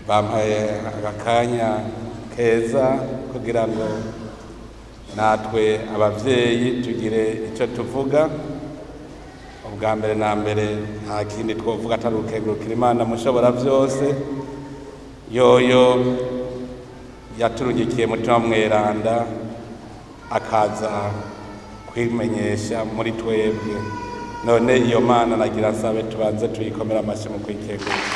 bampaye akanya keza kugira ngo natwe abavyeyi tugire ico tuvuga. Ubwa mbere na mbere nta kindi twovuga atari ukengurukira Imana mushobora vyose, yoyo yaturungikiye mutima mweranda akaza kwimenyesha muri twebwe. None iyo Mana nagira nsabe tubanze tuyikomera amashi mu kwikengurukira.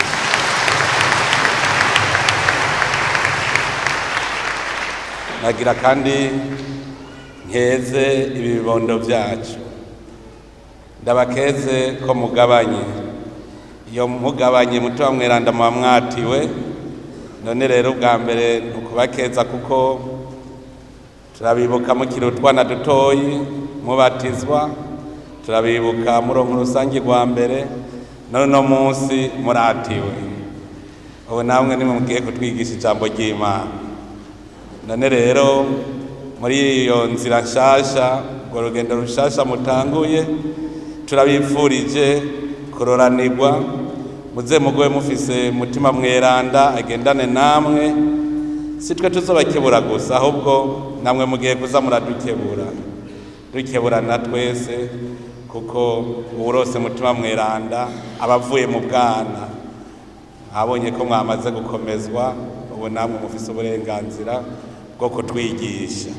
Nagira kandi nkeze ibi bibondo vyacu, ndabakeze ko mugabanye. Iyo mugabanye mutima mweranda muba mwatiwe. None rero ubwa mbere ntukubakeza kuko turabibuka mukiri utwana dutoyi mubatizwa, turabibuka muronka urusangi rwa mbere, none uno munsi muratiwe. Ubu namwe nimugiye kutwigisha ijambo ry'Imana. None rero muri iyo nzira nshasha, urwo rugendo rushasha mutanguye, turabifurije kuroranirwa, muze mugoye mufise mutima mweranda agendane namwe. Si twe tuzobakebura gusa, ahubwo namwe mugiye kuza muradukebura, dukeburana twese, kuko uwurose mutima mweranda abavuye mu bwana. Abonye ko mwamaze gukomezwa, ubu namwe mufise uburenganzira bwo kutwigisha.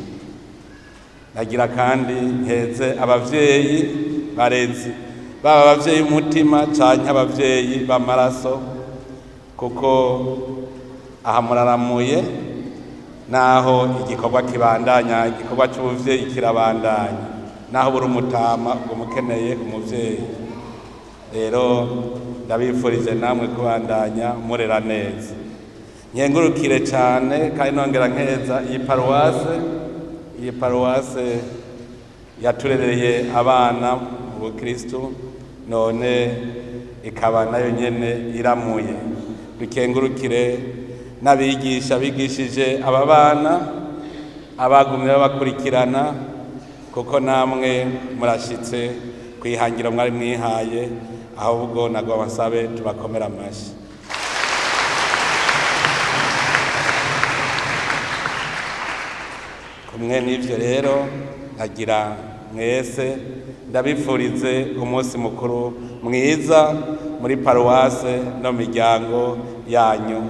Nagira kandi nkeze abavyeyi barezi, baba abavyeyi umutima canke abavyeyi b'amaraso, kuko aha muraramuye, naho igikorwa kibandanya, igikorwa c'ubuvyeyi kirabandanya, naho buri umutama ngo mukeneye umuvyeyi. Rero ndabifurije namwe kubandanya murera neza. Nkengurukire cane kandi nongera nkeza iyi paruwase yaturereye abana mu Bukristu, none ikaba nayo nyene iramuye. Dukengurukire n'abigisha bigishije aba bana, abagumye babakurikirana, kuko namwe murashitse kwihangira mwari mwihaye, ahubwo nagomba nsabe tubakomera amashi. Kumwe n'ivyo rero nagira mwese ndabifurize umunsi mukuru mwiza muri paruwase no miryango yanyu.